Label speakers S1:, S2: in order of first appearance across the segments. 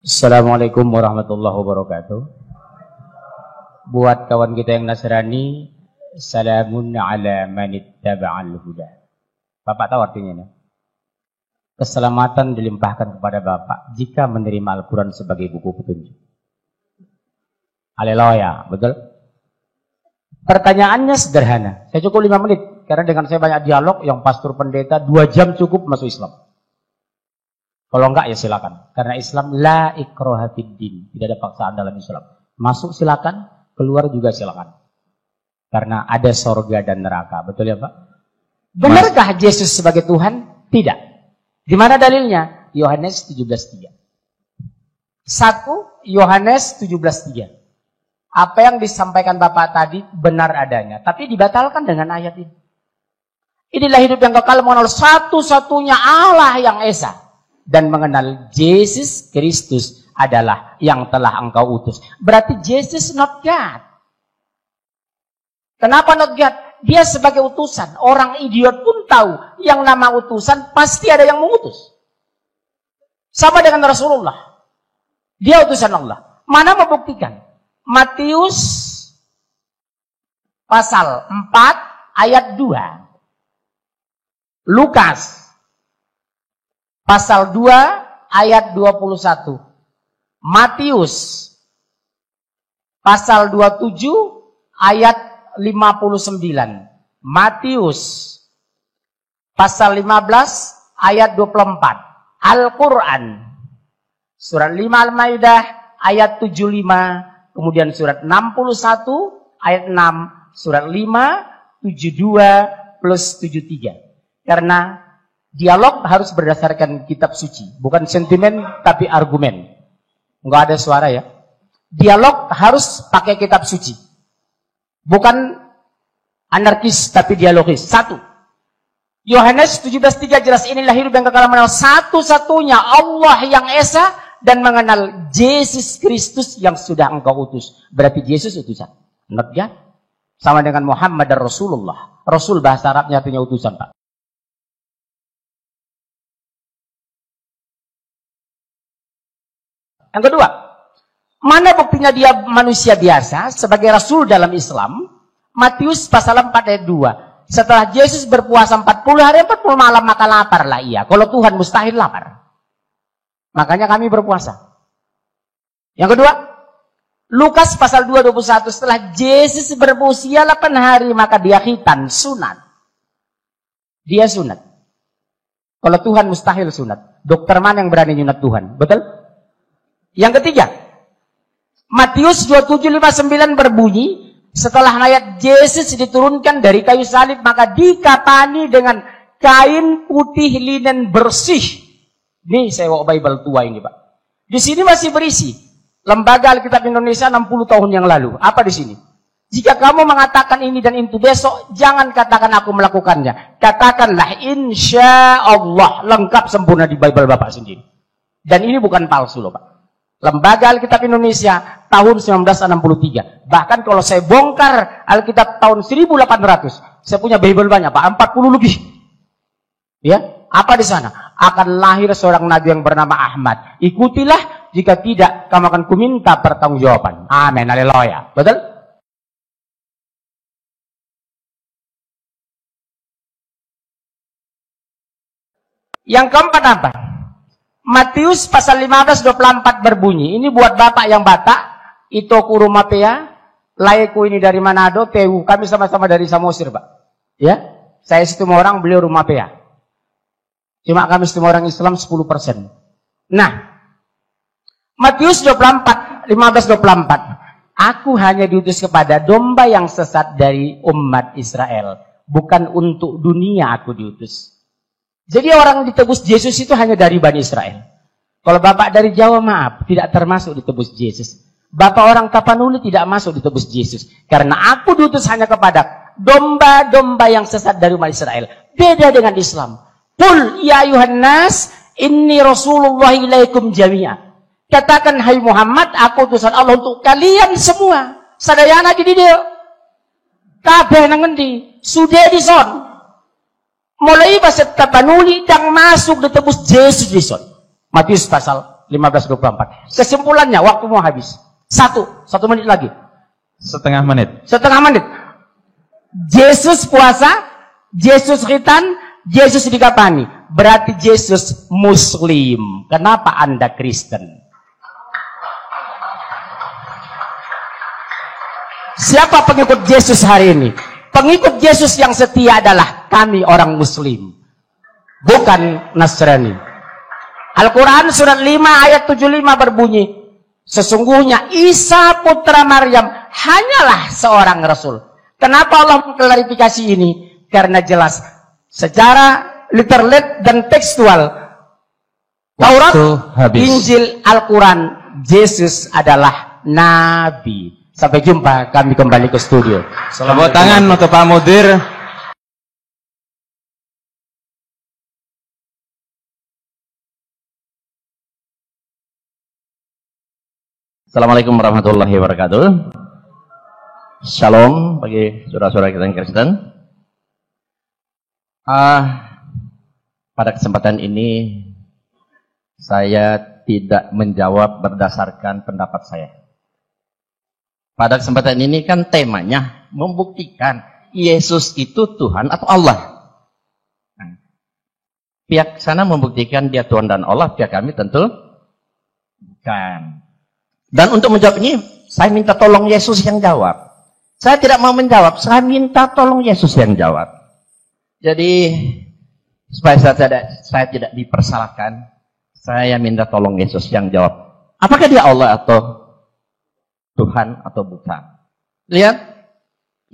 S1: Assalamualaikum warahmatullahi wabarakatuh. Buat kawan kita yang Nasrani, salamun ala manittaba'al huda. Bapak tahu artinya ini? Keselamatan dilimpahkan kepada Bapak jika menerima Al-Quran sebagai buku petunjuk. Haleluya, betul? Pertanyaannya sederhana. Saya cukup 5 menit. Karena dengan saya banyak dialog, yang pastor pendeta 2 jam cukup masuk Islam. Kalau enggak ya silakan. Karena Islam la ikraha fiddin. Tidak ada paksaan dalam Islam. Masuk silakan, keluar juga silakan. Karena ada sorga dan neraka. Betul ya Pak? Benarkah Yesus sebagai Tuhan? Tidak. Di mana dalilnya? Yohanes 17:3. 1 Yohanes 17:3. Apa yang disampaikan Bapak tadi benar adanya. Tapi dibatalkan dengan ayat ini. Inilah hidup yang kekal, mengenal satu-satunya Allah yang Esa. Dan mengenal Yesus Kristus adalah yang telah engkau utus. Berarti Yesus not God. Kenapa not God? Dia sebagai utusan. Orang idiot pun tahu yang nama utusan pasti ada yang mengutus. Sama dengan Rasulullah. Dia utusan Allah. Mana membuktikan? Matius pasal 4 ayat 2. Lukas pasal 2 ayat 21. Matius pasal 27 ayat 59. Matius pasal 15 ayat 24. Al-Quran surat 5 Al-Maidah ayat 75. Kemudian surat 61 ayat 6. Surat 5 72 plus 73. Karena dialog harus berdasarkan kitab suci. Bukan sentimen tapi argumen. Enggak ada suara ya. Dialog harus pakai kitab suci. Bukan anarkis tapi dialogis. 1. Yohanes 17:3 jelas, inilah hidup yang kekal, mengenal satu-satunya Allah yang Esa dan mengenal Yesus Kristus yang sudah engkau utus. Berarti Yesus utusan. Not God. Sama dengan Muhammad dan Rasulullah. Rasul bahasa Arabnya artinya utusan, Pak. Yang kedua, mana buktinya dia manusia biasa sebagai Rasul dalam Islam? Matius pasal 4 ayat 2. Setelah Yesus berpuasa 40 hari 40 malam maka laparlah ia. Kalau Tuhan mustahil lapar. Makanya kami berpuasa. Yang kedua, Lukas pasal 2:21. Setelah Yesus berusia 8 hari maka dia khitan, sunat. Dia sunat. Kalau Tuhan mustahil sunat. Dokter mana yang berani nyunat Tuhan? Betul? Yang ketiga, Matius 27:59 berbunyi, setelah ayat Yesus diturunkan dari kayu salib, maka dikapani dengan kain putih linen bersih. Nih saya bawa Bible tua ini Pak. Di sini masih berisi Lembaga Alkitab Indonesia 60 tahun yang lalu. Apa di sini? Jika kamu mengatakan ini dan itu besok, jangan katakan aku melakukannya. Katakanlah insya Allah, lengkap sempurna di Bible Bapak sendiri. Dan ini bukan palsu loh Pak. Lembaga Alkitab Indonesia tahun 1963. Bahkan kalau saya bongkar Alkitab tahun 1800, saya punya Bible banyak Pak, 40 lebih. Ya, apa di sana? Akan lahir seorang nabi yang bernama Ahmad. Ikutilah, jika tidak kamu akan kuminta pertanggungjawaban. Amin, haleluya. Betul? Yang keempat apa? Matius pasal 15:24 berbunyi, ini buat Bapak yang Batak, itu kurumapea, laiku ini dari Manado, Tewu, kami sama-sama dari Samosir Pak. Ya, saya setengah orang, beliau rumapea. Cuma kami setengah orang Islam 10%. Nah, Matius 15:24, aku hanya diutus kepada domba yang sesat dari umat Israel, bukan untuk dunia aku diutus. Jadi orang ditebus Yesus itu hanya dari Bani Israel. Kalau Bapak dari Jawa, maaf, tidak termasuk ditebus Yesus. Bapak orang Tapanuli tidak masuk ditebus Yesus. Karena aku diutus hanya kepada domba-domba yang sesat dari umat Israel. Beda dengan Islam. Qul ya ayuhan nas, inni Rasulullah ilaikum jami'a. Katakan, hai Muhammad, aku utusan Allah untuk kalian semua. Sadayana di dia. Kabeh nang ngendi? Sudah dison. Mulai bahasa Tapanuli yang masuk ditebus Yesus dison. Matius pasal 15:24. Kesimpulannya, waktu mau habis. Satu menit lagi.
S2: Setengah menit.
S1: Setengah menit. Yesus puasa, Yesus khitan, Yesus dikapani. Berarti Yesus Muslim. Kenapa Anda Kristen? Siapa pengikut Yesus hari ini? Pengikut Yesus yang setia adalah kami orang Muslim, bukan Nasrani. Al-Quran surat 5 ayat 75 berbunyi, sesungguhnya Isa putra Maryam hanyalah seorang Rasul. Kenapa Allah mengklarifikasi ini? Karena jelas secara literal dan tekstual, Taurat, Injil, Al-Quran, Yesus adalah Nabi. Sampai jumpa, kami kembali ke studio.
S2: Tepuk tangan untuk Pak Mudir.
S3: Assalamualaikum warahmatullahi wabarakatuh. Shalom bagi saudara-saudara kita yang Kristen. Pada kesempatan ini saya tidak menjawab berdasarkan pendapat saya. Pada kesempatan ini kan temanya membuktikan Yesus itu Tuhan atau Allah. Pihak sana membuktikan dia Tuhan dan Allah, pihak kami tentu bukan. Dan untuk menjawab ini, saya minta tolong Yesus yang jawab. Saya tidak mau menjawab, saya minta tolong Yesus yang jawab. Jadi, supaya saya tidak dipersalahkan, saya minta tolong Yesus yang jawab. Apakah dia Allah atau Tuhan atau bukan? Lihat,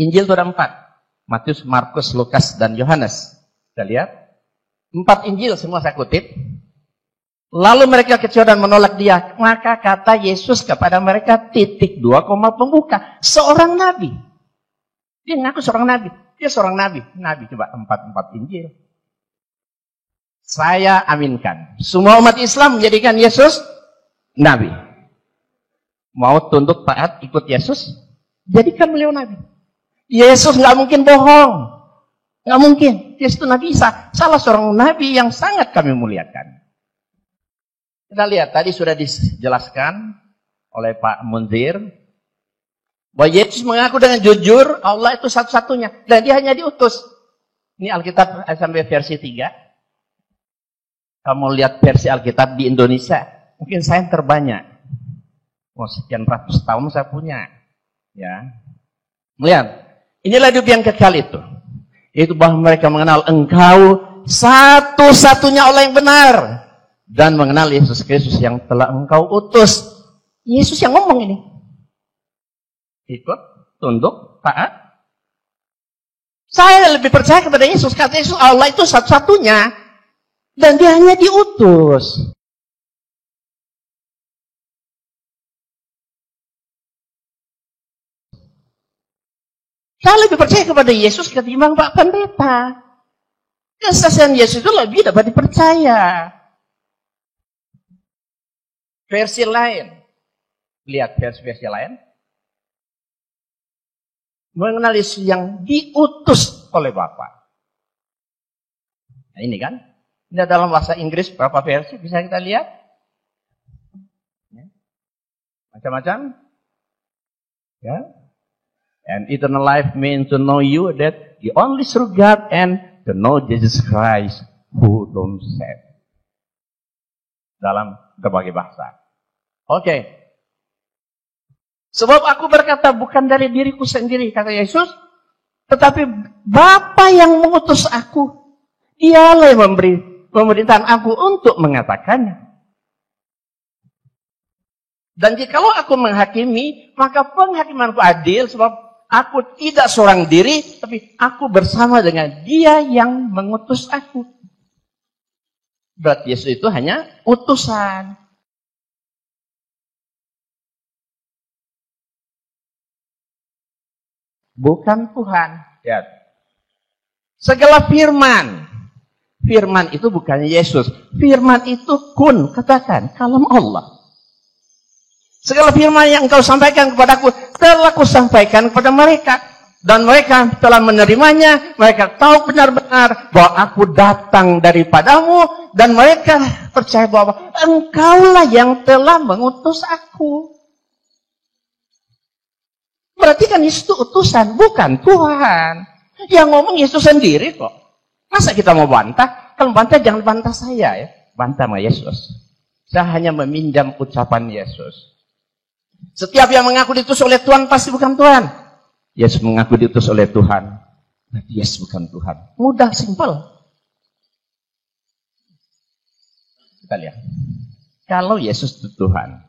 S3: Injil itu ada 4. Matius, Markus, Lukas, dan Yohanes. Kita lihat. 4 Injil semua saya kutip. Lalu mereka kecewa dan menolak dia. Maka kata Yesus kepada mereka, titik 2 koma pembuka. Seorang nabi. Dia ngaku seorang nabi. Dia seorang nabi. Nabi coba 4 Injil. Saya aminkan. Semua umat Islam menjadikan Yesus nabi. Mau tunduk taat ikut Yesus, jadikan beliau nabi. Yesus nggak mungkin bohong. Nggak mungkin. Yesus itu Nabi Isa. Salah seorang nabi yang sangat kami muliakan. Kita lihat, tadi sudah dijelaskan oleh Pak Munzir, bahwa Yesus mengaku dengan jujur, Allah itu satu-satunya. Dan dia hanya diutus. Ini Alkitab sampai versi 3. Kamu lihat versi Alkitab di Indonesia, mungkin saya yang terbanyak. Sekian ratus tahun saya punya. Ya. Melihat, inilah hidup yang kekal itu. Yaitu bahwa mereka mengenal engkau satu-satunya Allah yang benar. Dan mengenal Yesus Kristus yang telah engkau utus. Yesus yang ngomong ini. Ikut, tunduk, taat. Saya lebih percaya kepada Yesus. Kata Yesus, Allah itu satu-satunya. Dan dia hanya diutus. Saya lebih percaya kepada Yesus ketimbang Pak Pendeta. Kesaksian Yesus itu lebih dapat dipercaya. Versi lain. Lihat versi lain. Mengenal Yesus yang diutus oleh Bapa. Nah ini kan. Ini dalam bahasa Inggris berapa versi bisa kita lihat. Macam-macam. Ya. And eternal life means to know you, that the only true God, and to know Jesus Christ who don't save. Dalam berbagai bahasa. Oke. Sebab aku berkata bukan dari diriku sendiri, kata Yesus, tetapi Bapa yang mengutus aku. Dialah yang memberi pemerintahan aku untuk mengatakannya. Dan jikalau aku menghakimi, maka penghakimanku adil, sebab aku tidak seorang diri, tapi aku bersama dengan Dia yang mengutus aku. Berarti Yesus itu hanya utusan. Bukan Tuhan. Ya. Segala firman. Firman itu bukan Yesus. Firman itu kun, katakan, kalam Allah. Segala firman yang engkau sampaikan kepadaku, telah aku sampaikan kepada mereka. Dan mereka telah menerimanya, mereka tahu benar-benar bahwa aku datang daripadamu, dan mereka percaya bahwa engkaulah yang telah mengutus aku. Berarti kan Yesus itu utusan, bukan Tuhan. Yang ngomong Yesus sendiri kok. Masa kita mau bantah? Kalau bantah jangan bantah saya ya. Bantah sama Yesus. Saya hanya meminjam ucapan Yesus. Setiap yang mengaku diutus oleh Tuhan pasti bukan Tuhan. Yesus mengaku diutus oleh Tuhan. Berarti Yesus bukan Tuhan. Mudah, simpel. Kita lihat. Kalau Yesus itu Tuhan.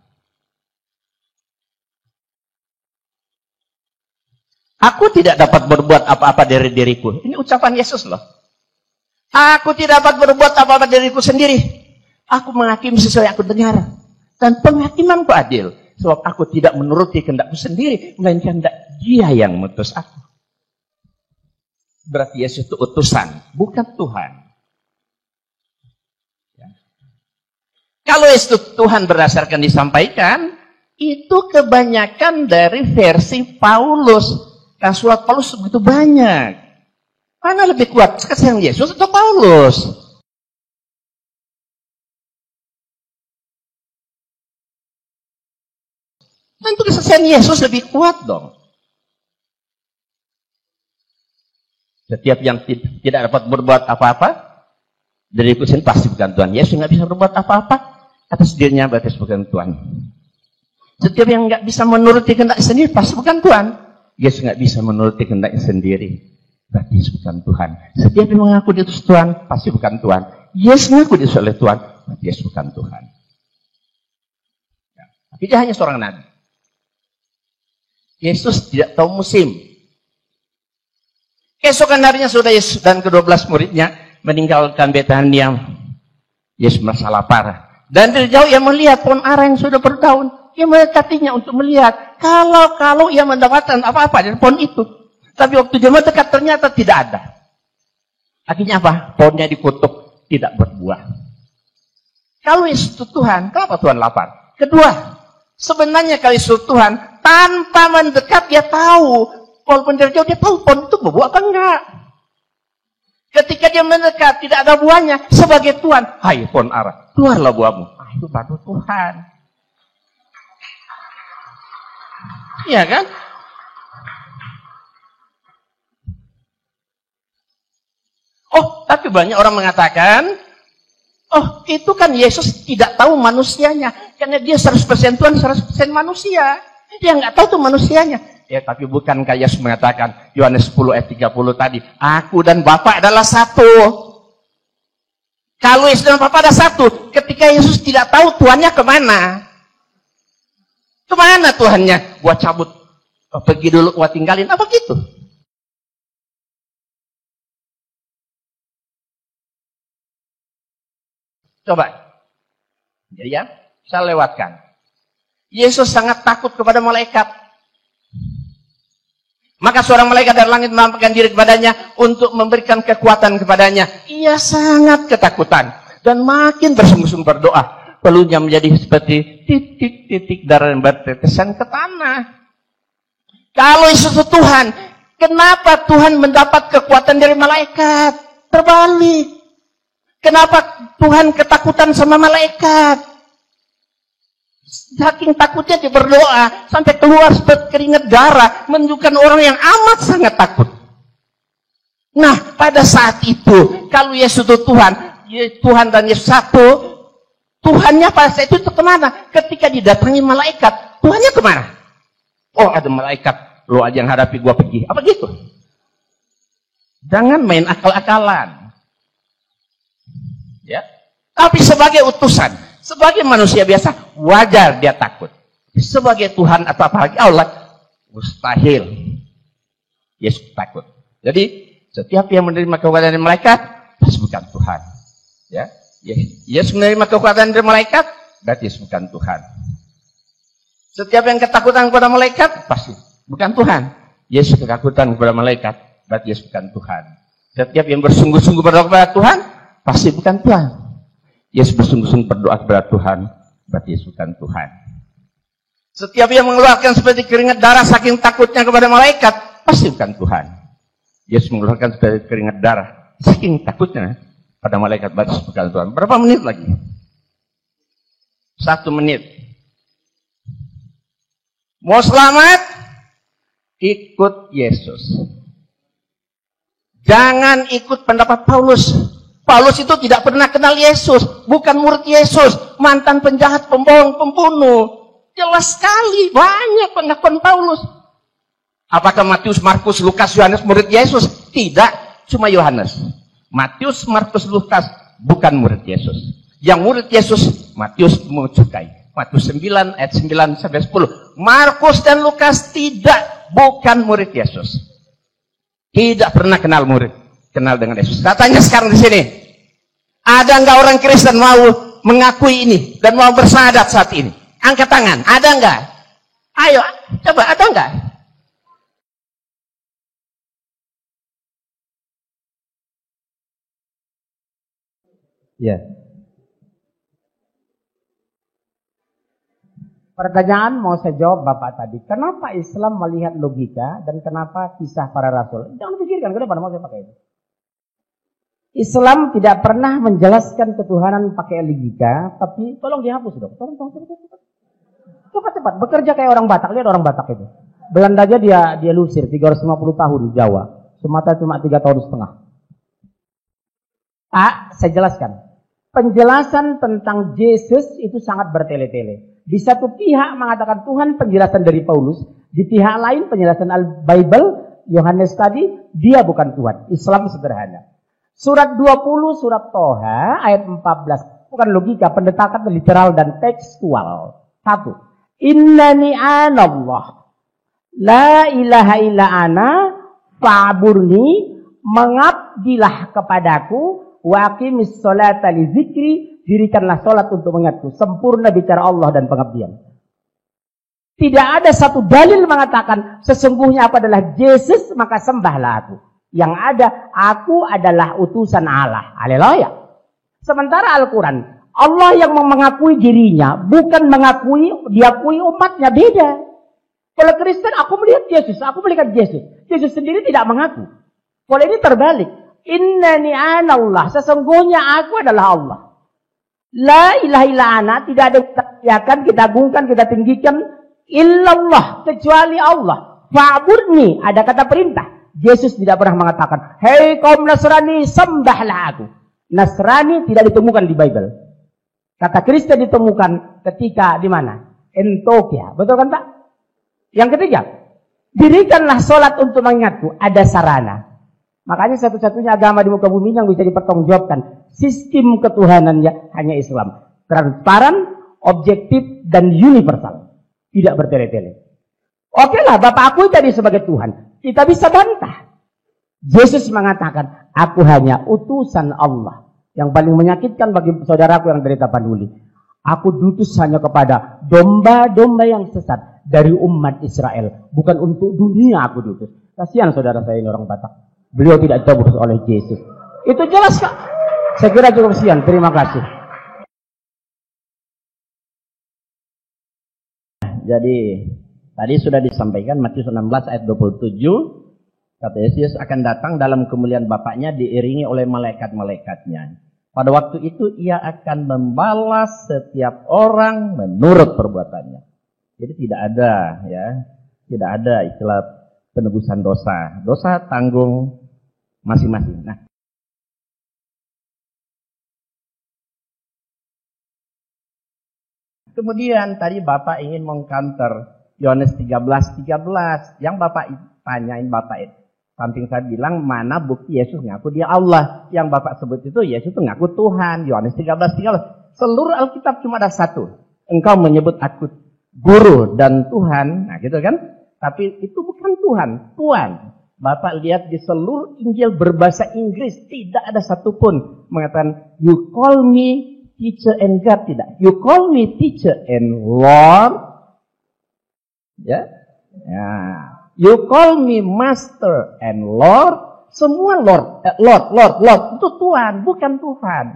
S3: Aku tidak dapat berbuat apa-apa dari diriku. Ini ucapan Yesus loh. Aku tidak dapat berbuat apa-apa diriku sendiri. Aku menghakimi sesuai yang aku dengar. Dan penghakimanku adil. Sebab aku tidak menuruti kehendakku sendiri. Melainkan kehendak Dia yang mengutus aku. Berarti Yesus itu utusan. Bukan Tuhan. Ya. Kalau Yesus itu Tuhan berdasarkan disampaikan. Itu kebanyakan dari versi Paulus. Dan surat Paulus begitu banyak. Mana lebih kuat? Kesaksian Yesus atau Paulus? Tentu kesaksian Yesus lebih kuat dong. Setiap yang tidak dapat berbuat apa-apa, dari sendiri pasti bukan Tuhan. Yesus nggak bisa berbuat apa-apa atas dirinya, berarti bukan Tuhan. Setiap yang nggak bisa menuruti kehendak sendiri, pasti bukan Tuhan. Yesus nggak bisa menuruti kehendaknya sendiri. Berarti Yesus bukan Tuhan. Setiap yang mengaku diutus Tuhan, pasti bukan Tuhan. Yesus mengaku diutus oleh Tuhan, berarti Yesus bukan Tuhan. Ya. Tapi dia hanya seorang nabi. Yesus tidak tahu musim. Keesokan harinya sudah Yesus dan ke-12 muridnya meninggalkan Betania. Yesus merasa lapar. Dan dari jauh ia melihat pohon ara yang sudah berdaun. Ia mendekatinya untuk melihat. Kalau ia mendapatkan apa-apa dari pohon itu. Tapi waktu dia mendekat ternyata tidak ada. Akhirnya apa? Pohonnya dikutuk, tidak berbuah. Kalau Yesus itu Tuhan, kenapa Tuhan lapar? Kedua, sebenarnya kalau Yesus Tuhan, tanpa mendekat dia tahu. Walaupun dari jauh dia tahu pohon itu berbuah apa enggak. Ketika dia mendekat, tidak ada buahnya. Sebagai Tuhan, hai pohon ara, keluarlah buahmu. Itu baru Tuhan. Iya kan? Oh, tapi banyak orang mengatakan, oh, itu kan Yesus tidak tahu manusianya. Karena dia 100% Tuhan, 100% manusia. Dia nggak tahu tuh manusianya. Ya, tapi bukankah Yesus mengatakan, Yohanes 10 ayat 30 tadi, aku dan Bapa adalah satu. Kalau Yesus dan Bapa ada satu, ketika Yesus tidak tahu Tuhannya kemana? Kemana Tuhannya? Gua cabut. Oh, pergi dulu, gua tinggalin. Apa gitu? Coba. Jadi ya, saya lewatkan. Yesus sangat takut kepada malaikat. Maka seorang malaikat dari langit menampakkan diri kepadanya untuk memberikan kekuatan kepadanya. Ia sangat ketakutan. Dan makin bersungguh-sungguh berdoa. Pelunya menjadi seperti titik-titik darah yang bertetesan ke tanah. Kalau Yesus itu Tuhan, kenapa Tuhan mendapat kekuatan dari malaikat? Terbalik. Kenapa Tuhan ketakutan sama malaikat? Saking takutnya dia berdoa sampai keluar seperti keringat darah, menunjukkan orang yang amat sangat takut. Nah, pada saat itu, kalau Yesus itu Tuhan dan Yesus satu, Tuhannya pada saat itu kemana? Ketika didatangi malaikat, Tuhannya kemana? Oh, ada malaikat, lo aja yang hadapi, gua pergi. Apa gitu? Jangan main akal-akalan. Ya. Tapi sebagai utusan, sebagai manusia biasa, wajar dia takut. Sebagai Tuhan atau apalagi Allah, mustahil. Yesus takut. Jadi, setiap yang menerima kekuatan dari malaikat, pasti bukan Tuhan. Ya. Yesus menerima kekuatan dari malaikat, berarti Yesus bukan Tuhan. Setiap yang ketakutan kepada malaikat, pasti bukan Tuhan. Yesus ketakutan kepada malaikat, berarti Yesus bukan Tuhan. Setiap yang bersungguh-sungguh berdoa kepada Tuhan, pasti bukan Tuhan. Yesus bersungguh-sungguh berdoa kepada Tuhan, berarti Yesus bukan Tuhan. Setiap yang mengeluarkan seperti keringat darah saking takutnya kepada malaikat, pasti bukan Tuhan. Yesus mengeluarkan keringat darah. Saking takutnya pada malaikat batas bukan Tuhan. Berapa menit lagi? 1 menit. Mau selamat? Ikut Yesus. Jangan ikut pendapat Paulus. Paulus itu tidak pernah kenal Yesus. Bukan murid Yesus. Mantan penjahat, pembohong, pembunuh. Jelas sekali. Banyak pengakuan Paulus. Apakah Matius, Markus, Lukas, Yohanes murid Yesus? Tidak. Cuma Yohanes. Matius, Markus, Lukas bukan murid Yesus. Yang murid Yesus, Matius menyukai. Matius 9 ayat 9 sampai 10. Markus dan Lukas tidak, bukan murid Yesus. Tidak pernah kenal dengan Yesus. Katanya sekarang di sini, ada nggak orang Kristen mau mengakui ini dan mau bersyahadat saat ini? Angkat tangan, ada nggak? Ayo, coba, ada nggak?
S1: Ya. Pertanyaan mau saya jawab Bapak tadi. Kenapa Islam melihat logika dan kenapa kisah para rasul? Jangan pikirkan, kenapa mau saya pakai itu. Islam tidak pernah menjelaskan ketuhanan pakai logika, tapi tolong dihapus dong. Tolong. Cepat. Bekerja kayak orang Batak. Lihat orang Batak itu. Belanda aja dia lusir 350 tahun di Jawa. Sumatera cuma 3 tahun setengah. Saya jelaskan. Penjelasan tentang Yesus itu sangat bertele-tele. Di satu pihak mengatakan Tuhan penjelasan dari Paulus. Di pihak lain penjelasan Al-Bible, Yohanes tadi, dia bukan Tuhan. Islam sederhana. Surat 20, surat Toha, ayat 14. Bukan logika, pendekatan literal dan tekstual. 1. Innani anallah. La ilaha illa ana fa'burni. Mengabdilah kepadaku. Wa aqimis sholata li zikri. Dirikanlah sholat untuk mengingatku. Sempurna bicara Allah dan pengabdian. Tidak ada satu dalil mengatakan sesungguhnya aku adalah Yesus, maka sembahlah aku. Yang ada, aku adalah utusan Allah. Haleluya. Sementara Al-Quran, Allah yang mengakui dirinya, bukan diakui umatnya, beda. Kalau Kristen, aku melihat Yesus, aku melihat Yesus. Yesus sendiri tidak mengaku. Kalau ini terbalik. Innani anallah, sesungguhnya aku adalah Allah. La ilaha illa ana, tidak ada yang kita agungkan, kita tinggikan illallah, kecuali Allah. Fa'budni, ada kata perintah. Yesus tidak pernah mengatakan, hei kaum Nasrani, sembahlah aku. Nasrani tidak ditemukan di Bible. Kata Kristen ditemukan ketika di mana? Antioquia. Betul kan Pak? Yang ketiga, dirikanlah sholat untuk mengingatku. Ada sarana. Makanya satu-satunya agama di muka bumi yang bisa dipertanggungjawabkan sistem ketuhanannya hanya Islam. Transparan, objektif, dan universal. Tidak bertele-tele. Oke lah, Bapak akui tadi sebagai Tuhan. Kita bisa bantah. Yesus mengatakan, aku hanya utusan Allah. Yang paling menyakitkan bagi saudaraku yang derita panduli. Aku diutus hanya kepada domba-domba yang sesat dari umat Israel. Bukan untuk dunia aku diutus. Kasihan saudara saya ini orang Batak. Beliau tidak diurus oleh Yesus. Itu jelas Kak. Saya kira cukup sekian. Terima kasih.
S3: Jadi tadi sudah disampaikan Matius 16 ayat 27. Kata Yesus akan datang dalam kemuliaan Bapaknya diiringi oleh malaikat-malaikatnya. Pada waktu itu ia akan membalas setiap orang menurut perbuatannya. Jadi tidak ada istilah penebusan dosa. Dosa tanggung masing-masing. Nah, kemudian tadi Bapak ingin mengcounter Yohanes 13:13 yang Bapak tanyain Bapak itu. Samping saya bilang mana bukti Yesus ngaku dia Allah. Yang Bapak sebut itu Yesus itu ngaku Tuhan. Yohanes 13:13. Seluruh Alkitab cuma ada satu. Engkau menyebut aku guru dan Tuhan. Nah gitu kan. Tapi itu bukan Tuhan. Tuhan. Bapak lihat di seluruh Injil berbahasa Inggris. Tidak ada satupun mengatakan you call me teacher and God. Tidak. You call me teacher and Lord. Ya. You call me master and Lord. Semua Lord. Lord. Itu Tuhan. Bukan Tuhan.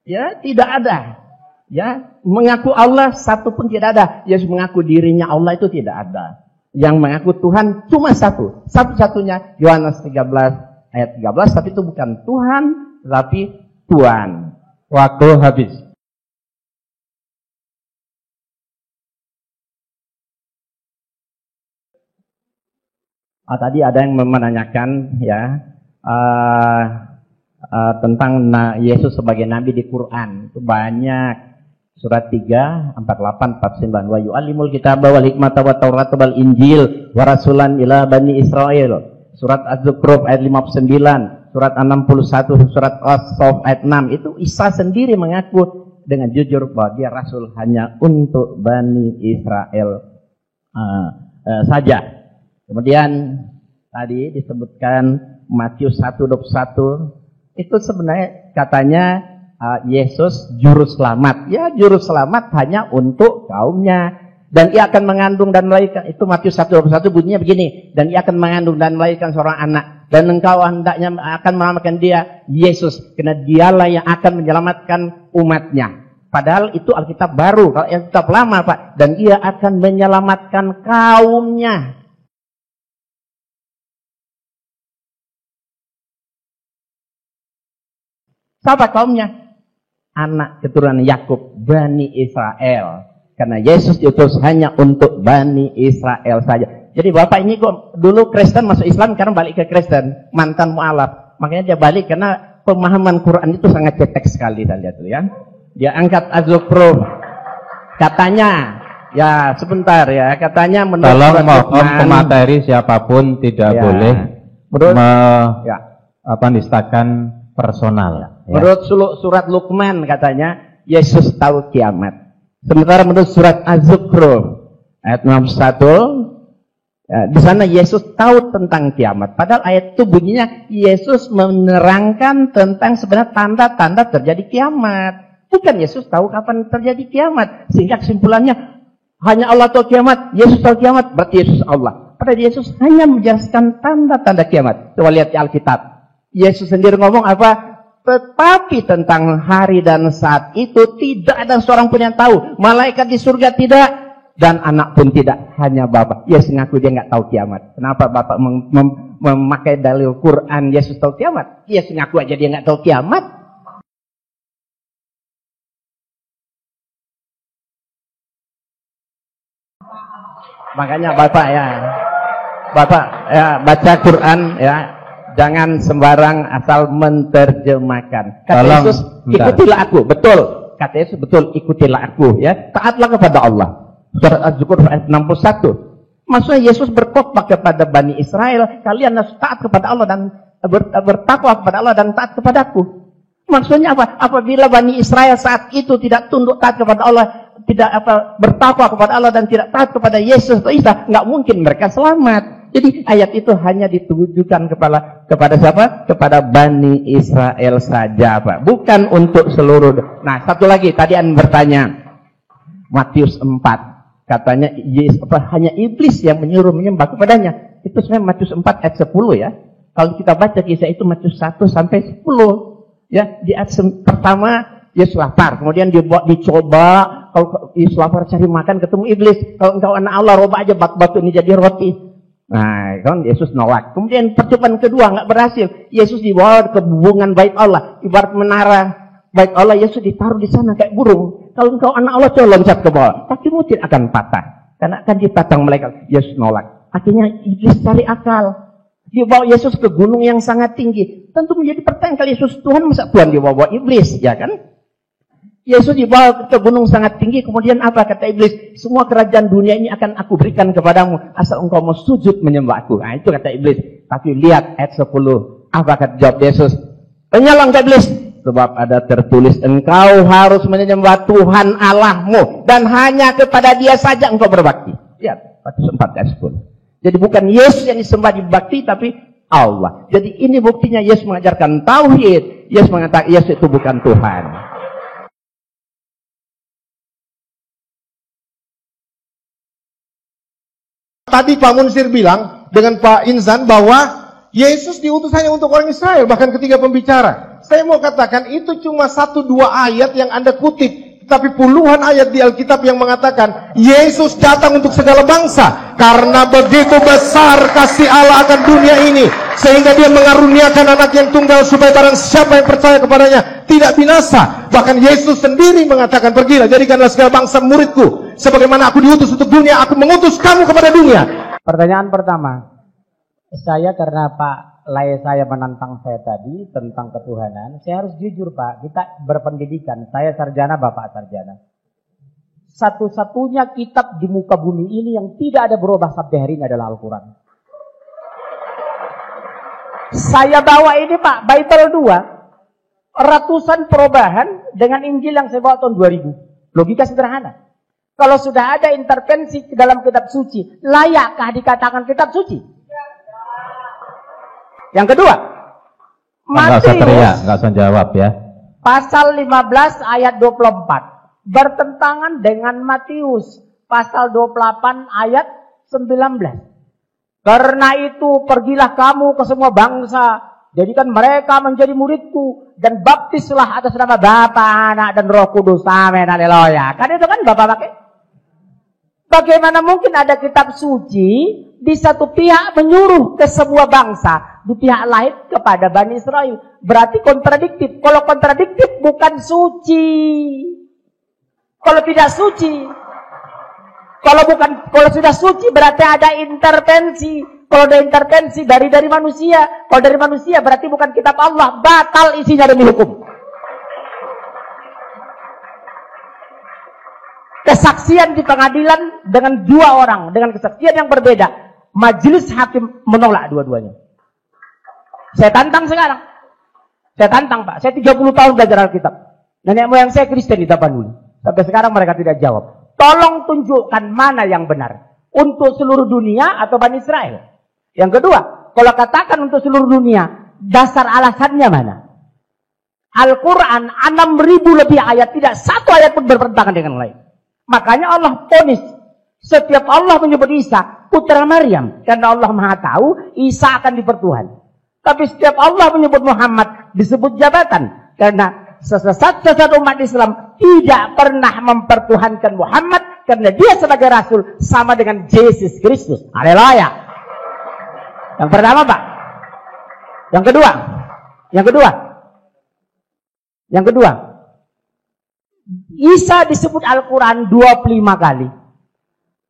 S3: Ya. Tidak ada. Ya. Mengaku Allah satupun tidak ada. Yesus mengaku dirinya Allah itu tidak ada. Yang mengaku Tuhan cuma satu. Satu-satunya Yohanes 13 ayat 13, tapi itu bukan Tuhan, tapi Tuhan.
S2: Waktu habis.
S3: Tadi ada yang menanyakan ya tentang Yesus sebagai nabi di Quran. Itu banyak. Surat 3, 48, 49. Wa yu'allimul kitaba wal hikmata wat taurata wal injil wa rasulan ila bani Israil. Surat Az-Zukhruf ayat 59, surat 61, surat As-Saff ayat 6. Itu Isa sendiri mengaku dengan jujur bahwa dia rasul hanya untuk bani Israel saja. Kemudian tadi disebutkan Matius 1:21, itu sebenarnya katanya Yesus juru selamat. Ya, juru selamat hanya untuk kaumnya. Dan ia akan mengandung dan melahirkan, itu Matius 1:21 bunyinya begini, dan ia akan mengandung dan melahirkan seorang anak, dan engkau hendaknya akan menamakan dia Yesus, karena dialah yang akan menyelamatkan umatnya. Padahal itu Alkitab baru, kalau Alkitab lama Pak, dan ia akan menyelamatkan kaumnya. Siapa kaumnya? Anak keturunan Yakub, Bani Israel. Karena Yesus diutus hanya untuk Bani Israel saja. Jadi bapak ini kok dulu Kristen masuk Islam, karena balik ke Kristen, mantan mu'alaf. Makanya dia balik karena pemahaman Quran itu sangat cetek sekali, saya lihat tuh ya. Dia angkat Az-Zukhruf. Katanya, ya sebentar ya, katanya menurut
S2: tolong mohon pemateri siapapun tidak boleh nistakan personal.
S3: Ya. Menurut surat Luqman katanya Yesus tahu kiamat. Sementara menurut surat Az-Zukhruf ayat 61, di sana Yesus tahu tentang kiamat. Padahal ayat itu bunyinya Yesus menerangkan tentang sebenarnya tanda-tanda terjadi kiamat. Bukan Yesus tahu kapan terjadi kiamat. Sehingga kesimpulannya hanya Allah tahu kiamat, Yesus tahu kiamat, berarti Yesus Allah. Padahal Yesus hanya menjelaskan tanda-tanda kiamat. Coba lihat di Alkitab. Yesus sendiri ngomong apa? Tetapi tentang hari dan saat itu tidak ada seorang pun yang tahu. Malaikat di surga tidak, dan anak pun tidak, hanya Bapa. Yesus ngaku dia nggak tahu kiamat. Kenapa Bapak memakai dalil Quran Yesus tahu kiamat? Yesus ngaku aja dia nggak tahu kiamat. Makanya Bapak ya baca Quran ya. Jangan sembarang asal menterjemahkan. Kata Yesus, ikutilah aku. Betul. Kata Yesus, betul, ikutilah aku. Ya, taatlah kepada Allah. Surat Az-Zukhruf ayat 61. Maksudnya Yesus berkhotbah kepada Bani Israel, kalian harus taat kepada Allah dan bertakwa kepada Allah dan taat kepadaku. Maksudnya apa? Apabila Bani Israel saat itu tidak tunduk taat kepada Allah, tidak bertakwa kepada Allah dan tidak taat kepada Yesus atau Isa, nggak mungkin mereka selamat. Jadi ayat itu hanya ditujukan kepada siapa? Kepada Bani Israel saja, Pak. Bukan untuk seluruh. Nah, satu lagi tadi Anda bertanya. Matius 4. Katanya hanya iblis yang menyuruh menyembah kepadanya. Itu sebenarnya Matius 4 ayat 10 ya. Kalau kita baca kisah itu Matius 1 sampai 10. Ya, di ayat pertama Yesus lapar, kemudian dicoba, kalau Yesus lapar cari makan ketemu iblis. Kalau engkau anak Allah, robah aja batu ini jadi roti. Nah, kan Yesus nolak. Kemudian percobaan kedua nggak berhasil. Yesus dibawa ke hubungan bait Allah, ibarat menara bait Allah. Yesus ditaruh di sana kayak burung. Kalau engkau anak Allah, coba loncat ke bawah, kakimu tidak akan patah, karena akan dipatang malaikat. Yesus nolak. Akhirnya iblis cari akal. Dia bawa Yesus ke gunung yang sangat tinggi. Tentu menjadi pertanyaan, kalau Yesus Tuhan, masa Tuhan dibawa iblis, ya kan? Yesus dibawa ke gunung sangat tinggi, kemudian apa kata iblis? Semua kerajaan dunia ini akan aku berikan kepadamu, asal engkau mau sujud menyembah aku. Nah, itu kata iblis. Tapi lihat ayat 10. Apa kata jawab Yesus? Penyalong ke iblis. Sebab ada tertulis, engkau harus menyembah Tuhan Allahmu, dan hanya kepada dia saja engkau berbakti. Lihat, Matius 4 ayat 10. Jadi bukan Yesus yang disembah dibakti, tapi Allah. Jadi ini buktinya Yesus mengajarkan tauhid. Yesus mengatakan Yesus itu bukan Tuhan.
S4: Tadi Pak Munsir bilang dengan Pak Inzan bahwa Yesus diutus hanya untuk orang Israel, bahkan ketiga pembicara. Saya mau katakan itu cuma 1-2 ayat yang Anda kutip. Tapi puluhan ayat di Alkitab yang mengatakan Yesus datang untuk segala bangsa, karena begitu besar kasih Allah akan dunia ini, sehingga dia mengaruniakan anak yang tunggal supaya barang siapa yang percaya kepadanya tidak binasa. Bahkan Yesus sendiri mengatakan, pergilah jadikanlah segala bangsa muridku, sebagaimana aku diutus untuk dunia, aku mengutus kamu kepada dunia.
S1: Pertanyaan pertama, saya karena Pak Lai saya menantang saya tadi tentang ketuhanan, saya harus jujur Pak, kita berpendidikan, saya sarjana, Bapak sarjana. Satu-satunya kitab di muka bumi ini yang tidak ada berubah sampai hari ini adalah Al-Quran. Saya bawa ini Pak, Bible 2, ratusan perubahan dengan Injil yang saya bawa tahun 2000. Logika sederhana. Kalau sudah ada intervensi dalam kitab suci, layakkah dikatakan kitab suci? Yang kedua,
S2: nggak usah teriak, nggak usah jawab ya.
S1: Pasal 15 ayat 24 bertentangan dengan Matius pasal 28 ayat 19. Karena itu pergilah kamu ke semua bangsa, jadikan mereka menjadi muridku, dan baptislah atas nama Bapa, Anak, dan Roh Kudus. Amin, haleluya. Kan itu kan Bapak pakai. Bagaimana mungkin ada kitab suci di satu pihak menyuruh ke sebuah bangsa, di pihak lain kepada Bani Israel? Berarti kontradiktif. Kalau kontradiktif bukan suci. Kalau tidak suci, kalau sudah suci berarti ada intervensi. Kalau ada intervensi dari manusia, kalau dari manusia berarti bukan kitab Allah, batal isinya demi hukum. Kesaksian di pengadilan dengan dua orang dengan kesaksian yang berbeda, majelis hakim menolak dua-duanya. Saya tantang sekarang. Saya tantang Pak. Saya 30 tahun belajar Alkitab. Nenek moyang saya Kristen di Tapanuli. Sampai sekarang mereka tidak jawab. Tolong tunjukkan mana yang benar. Untuk seluruh dunia atau Bani Israel. Yang kedua, kalau katakan untuk seluruh dunia, dasar alasannya mana? Al-Quran 6.000 lebih ayat, tidak satu ayat pun bertentangan dengan lain. Makanya Allah ponis. Setiap Allah menyebut Isa putra Maryam, karena Allah Maha tahu Isa akan dipertuhan. Tapi setiap Allah menyebut Muhammad disebut jabatan, karena sesat umat Islam tidak pernah mempertuhankan Muhammad, karena dia sebagai Rasul sama dengan Yesus Kristus. Haleluya. Yang pertama Pak. Yang kedua. Isa disebut Al-Quran 25 kali.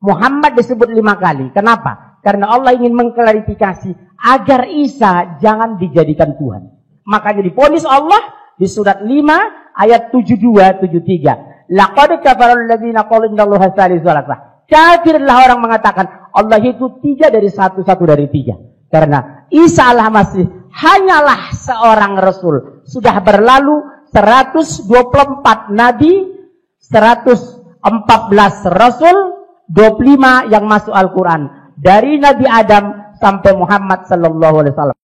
S1: Muhammad disebut 5 kali. Kenapa? Karena Allah ingin mengklarifikasi agar Isa jangan dijadikan Tuhan. Makanya diponis Allah di surat 5 ayat 72-73. Laqad kafara alladziina qalu innallaha tsalitsu tsalatsa. Kafirlah orang mengatakan Allah itu 3 dari 1 dari 3. Karena Isa al-Masih hanyalah seorang Rasul. Sudah berlalu 124 nabi, 114 rasul, 25 yang masuk Al-Quran. Dari Nabi Adam sampai Muhammad sallallahu alaihi wasallam.